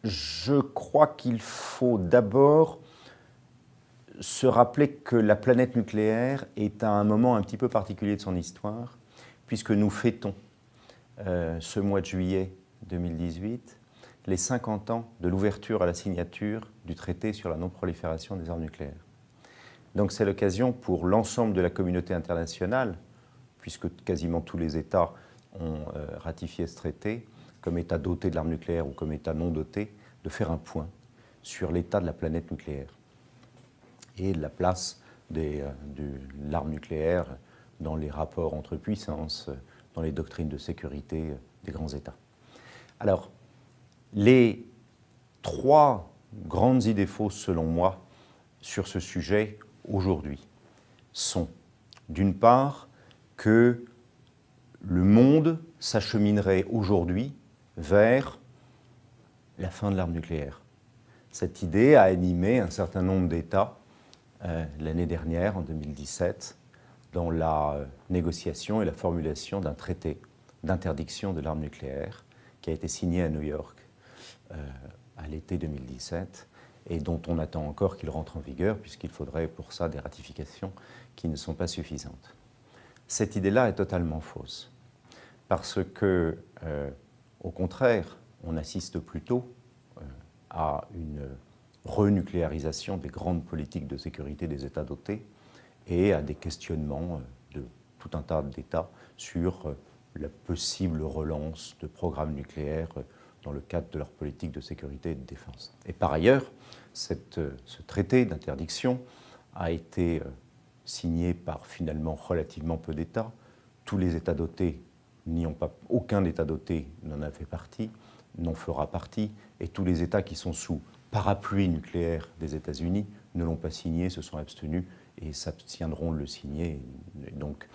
Je crois qu'il faut d'abord se rappeler que la planète nucléaire est à un moment un petit peu particulier de son histoire, puisque nous fêtons ce mois de juillet 2018 les 50 ans de l'ouverture à la signature du traité sur la non-prolifération des armes nucléaires. Donc c'est l'occasion pour l'ensemble de la communauté internationale, puisque quasiment tous les États ont ratifié ce traité, comme État doté de l'arme nucléaire ou comme État non doté, de faire un point sur l'état de la planète nucléaire et la place de l'arme nucléaire dans les rapports entre puissances, dans les doctrines de sécurité des grands États. Alors, les trois grandes idées fausses, selon moi, sur ce sujet aujourd'hui sont, d'une part, que le monde s'acheminerait aujourd'hui vers la fin de l'arme nucléaire. Cette idée a animé un certain nombre d'États l'année dernière, en 2017, dans la négociation et la formulation d'un traité d'interdiction de l'arme nucléaire qui a été signé à New York à l'été 2017 et dont on attend encore qu'il rentre en vigueur puisqu'il faudrait pour ça des ratifications qui ne sont pas suffisantes. Cette idée-là est totalement fausse parce que, au contraire, on assiste plutôt à une renucléarisation des grandes politiques de sécurité des États dotés et à des questionnements de tout un tas d'États sur la possible relance de programmes nucléaires dans le cadre de leur politique de sécurité et de défense. Et par ailleurs, ce traité d'interdiction a été signé par finalement relativement peu d'États. Tous les États dotés n'y ont pas, aucun État doté n'en a fait partie, n'en fera partie, et tous les États qui sont sous parapluie nucléaire des États-Unis ne l'ont pas signé, se sont abstenus et s'abstiendront de le signer. Et donc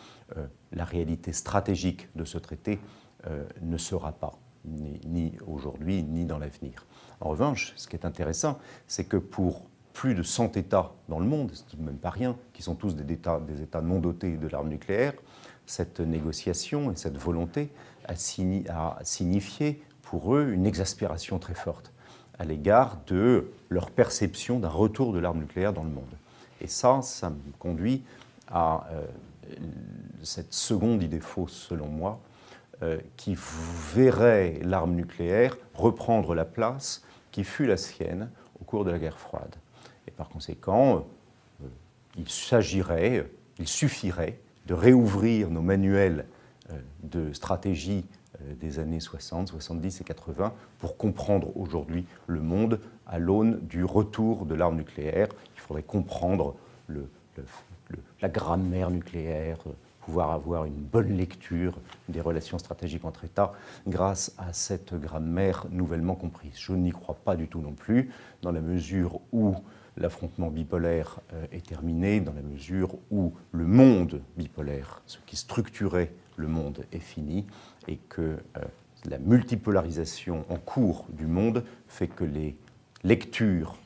la réalité stratégique de ce traité ne sera pas, ni aujourd'hui, ni dans l'avenir. En revanche, ce qui est intéressant, c'est que pour plus de 100 États dans le monde, c'est tout de même pas rien, qui sont tous des États non dotés de l'arme nucléaire, cette négociation et cette volonté a signifié pour eux une exaspération très forte à l'égard de leur perception d'un retour de l'arme nucléaire dans le monde. Et ça me conduit à cette seconde idée fausse, selon moi, qui verrait l'arme nucléaire reprendre la place qui fut la sienne au cours de la guerre froide. Et par conséquent, il suffirait de réouvrir nos manuels de stratégie des années 60, 70 et 80 pour comprendre aujourd'hui le monde à l'aune du retour de l'arme nucléaire. Il faudrait comprendre la grammaire nucléaire, pouvoir avoir une bonne lecture des relations stratégiques entre États grâce à cette grammaire nouvellement comprise. Je n'y crois pas du tout non plus, dans la mesure où l'affrontement bipolaire est terminé, dans la mesure où le monde bipolaire, ce qui structurait le monde, est fini, et que la multipolarisation en cours du monde fait que les lectures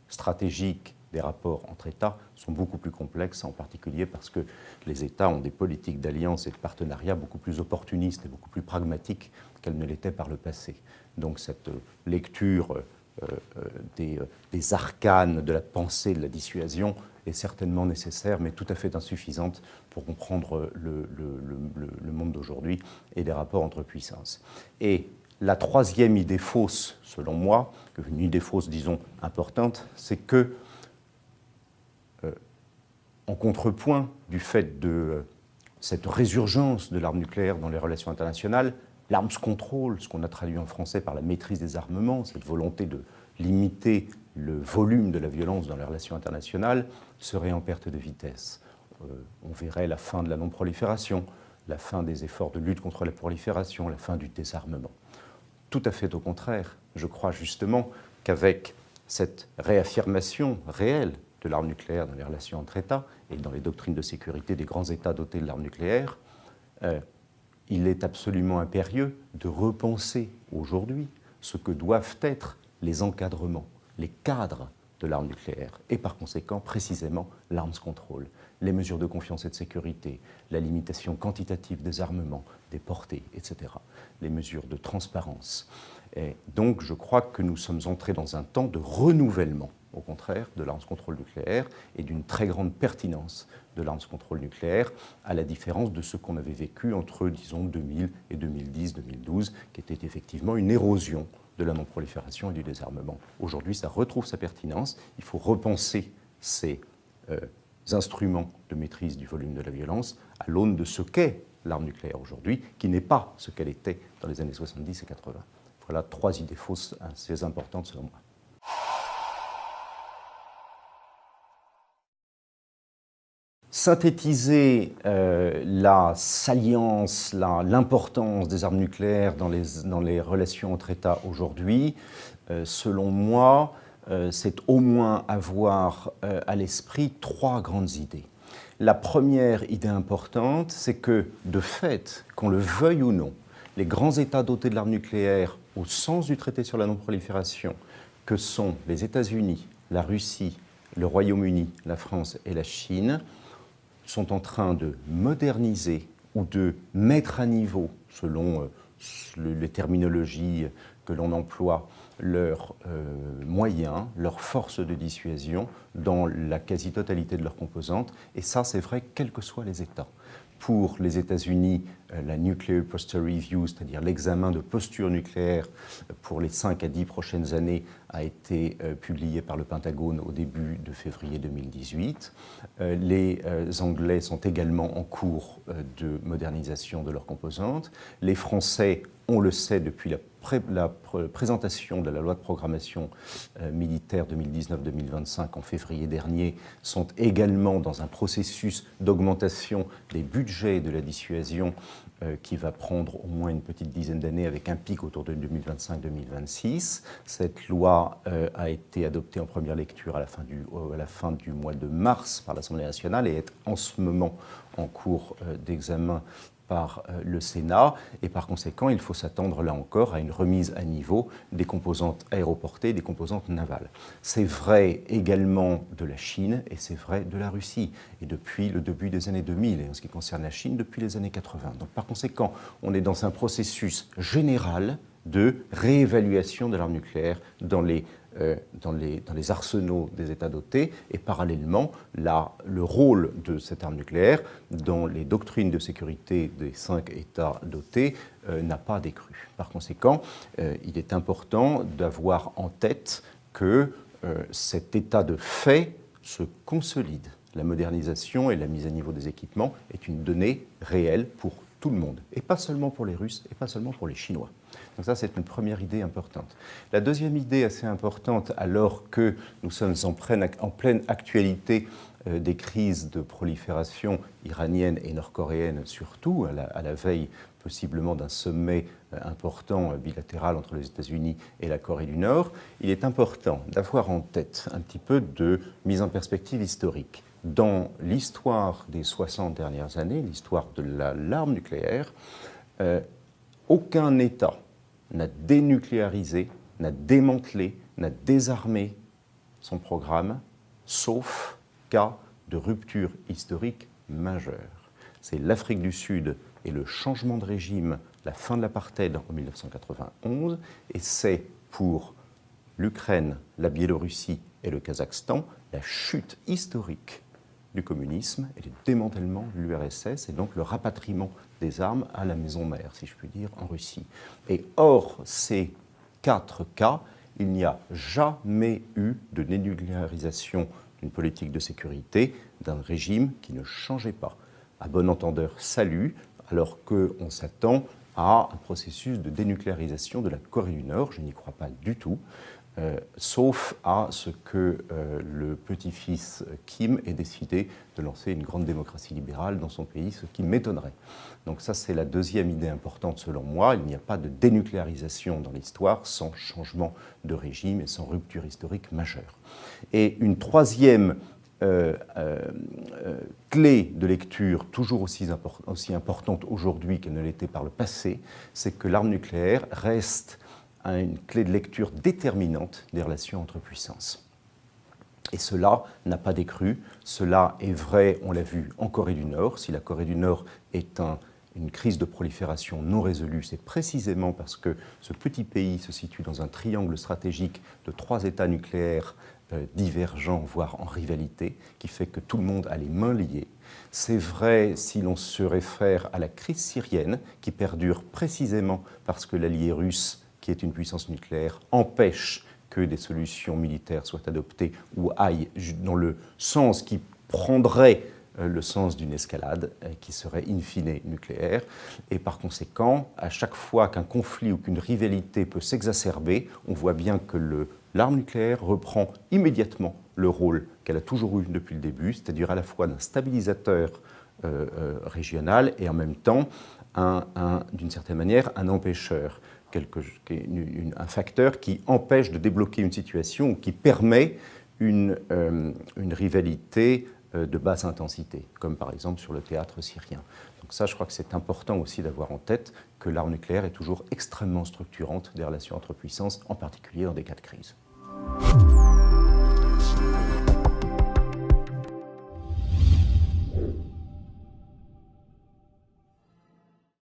stratégiques des rapports entre États sont beaucoup plus complexes, en particulier parce que les États ont des politiques d'alliance et de partenariat beaucoup plus opportunistes et beaucoup plus pragmatiques qu'elles ne l'étaient par le passé. Donc cette lecture des arcanes de la pensée de la dissuasion est certainement nécessaire, mais tout à fait insuffisante pour comprendre le monde d'aujourd'hui et les rapports entre puissances. Et la troisième idée fausse, selon moi, une idée fausse, disons, importante, c'est que, en contrepoint du fait de cette résurgence de l'arme nucléaire dans les relations internationales, l'arms control, ce qu'on a traduit en français par la maîtrise des armements, cette volonté de limiter le volume de la violence dans les relations internationales, serait en perte de vitesse. On verrait la fin de la non-prolifération, la fin des efforts de lutte contre la prolifération, la fin du désarmement. Tout à fait au contraire. Je crois justement qu'avec cette réaffirmation réelle de l'arme nucléaire dans les relations entre États et dans les doctrines de sécurité des grands États dotés de l'arme nucléaire, il est absolument impérieux de repenser aujourd'hui ce que doivent être les encadrements, les cadres de l'arme nucléaire et par conséquent précisément l'arms control, les mesures de confiance et de sécurité, la limitation quantitative des armements, des portées, etc., les mesures de transparence. Et donc je crois que nous sommes entrés dans un temps de renouvellement, au contraire, de l'arms control nucléaire et d'une très grande pertinence de l'arms control nucléaire, à la différence de ce qu'on avait vécu entre, disons, 2000 et 2010-2012, qui était effectivement une érosion de la non-prolifération et du désarmement. Aujourd'hui, ça retrouve sa pertinence. Il faut repenser ces instruments de maîtrise du volume de la violence à l'aune de ce qu'est l'arme nucléaire aujourd'hui, qui n'est pas ce qu'elle était dans les années 70 et 80. Voilà 3 idées fausses assez importantes selon moi. Synthétiser la salience, l'importance des armes nucléaires dans les relations entre États aujourd'hui, selon moi, c'est au moins avoir à l'esprit 3 grandes idées. La première idée importante, c'est que, de fait, qu'on le veuille ou non, les grands États dotés de l'arme nucléaire, au sens du traité sur la non-prolifération, que sont les États-Unis, la Russie, le Royaume-Uni, la France et la Chine, sont en train de moderniser ou de mettre à niveau, selon les terminologies que l'on emploie, leurs moyens, leurs forces de dissuasion dans la quasi-totalité de leurs composantes. Et ça, c'est vrai, quels que soient les États. Pour les États-Unis, la Nuclear Posture Review, c'est-à-dire l'examen de posture nucléaire pour les 5 à 10 prochaines années, a été publié par le Pentagone au début de février 2018. Les Anglais sont également en cours de modernisation de leurs composantes. Les Français, on le sait depuis la présentation de la loi de programmation militaire 2019-2025 en février dernier, sont également dans un processus d'augmentation des budgets de la dissuasion qui va prendre au moins une petite dizaine d'années avec un pic autour de 2025-2026. Cette loi a été adoptée en première lecture à la fin du mois de mars par l'Assemblée nationale et est en ce moment en cours d'examen par le Sénat, et par conséquent, il faut s'attendre là encore à une remise à niveau des composantes aéroportées et des composantes navales. C'est vrai également de la Chine et c'est vrai de la Russie, et depuis le début des années 2000, et en ce qui concerne la Chine, depuis les années 80. Donc par conséquent, on est dans un processus général de réévaluation de l'arme nucléaire dans les arsenaux des États dotés, et parallèlement, le rôle de cette arme nucléaire dans les doctrines de sécurité des 5 États dotés n'a pas décru. Par conséquent, il est important d'avoir en tête que cet état de fait se consolide. La modernisation et la mise à niveau des équipements est une donnée réelle pour tout le monde, et pas seulement pour les Russes, et pas seulement pour les Chinois. Donc ça, c'est une première idée importante. La deuxième idée assez importante, alors que nous sommes en pleine actualité des crises de prolifération iranienne et nord-coréenne, surtout à la veille possiblement d'un sommet important bilatéral entre les États-Unis et la Corée du Nord, il est important d'avoir en tête un petit peu de mise en perspective historique. Dans l'histoire des 60 dernières années, l'histoire de l'arme nucléaire, aucun État n'a dénucléarisé, n'a démantelé, n'a désarmé son programme, sauf cas de rupture historique majeure. C'est l'Afrique du Sud et le changement de régime, la fin de l'apartheid en 1991, et c'est pour l'Ukraine, la Biélorussie et le Kazakhstan la chute historique du communisme et le démantèlement de l'URSS et donc le rapatriement des armes à la maison mère, si je puis dire, en Russie. Et hors ces 4 cas, il n'y a jamais eu de dénucléarisation d'une politique de sécurité d'un régime qui ne changeait pas. À bon entendeur, salut, alors qu'on s'attend à un processus de dénucléarisation de la Corée du Nord. Je n'y crois pas du tout. Sauf à ce que le petit-fils Kim ait décidé de lancer une grande démocratie libérale dans son pays, ce qui m'étonnerait. Donc ça, c'est la deuxième idée importante selon moi. Il n'y a pas de dénucléarisation dans l'histoire sans changement de régime et sans rupture historique majeure. Et une troisième clé de lecture, toujours aussi importante aujourd'hui qu'elle ne l'était par le passé, c'est que l'arme nucléaire reste une clé de lecture déterminante des relations entre puissances. Et cela n'a pas décru. Cela est vrai, on l'a vu, en Corée du Nord. Si la Corée du Nord est un une crise de prolifération non résolue, c'est précisément parce que ce petit pays se situe dans un triangle stratégique de 3 États nucléaires divergents, voire en rivalité, qui fait que tout le monde a les mains liées. C'est vrai si l'on se réfère à la crise syrienne, qui perdure précisément parce que l'allié russe, qui est une puissance nucléaire, empêche que des solutions militaires soient adoptées ou aillent dans le sens qui prendrait le sens d'une escalade qui serait in fine nucléaire. Et par conséquent, à chaque fois qu'un conflit ou qu'une rivalité peut s'exacerber, on voit bien que l'arme nucléaire reprend immédiatement le rôle qu'elle a toujours eu depuis le début, c'est-à-dire à la fois d'un stabilisateur régional et en même temps, d'une certaine manière, un empêcheur, un facteur qui empêche de débloquer une situation ou qui permet une rivalité de basse intensité, comme par exemple sur le théâtre syrien. Donc ça, je crois que c'est important aussi d'avoir en tête que l'arme nucléaire est toujours extrêmement structurante des relations entre puissances, en particulier dans des cas de crise.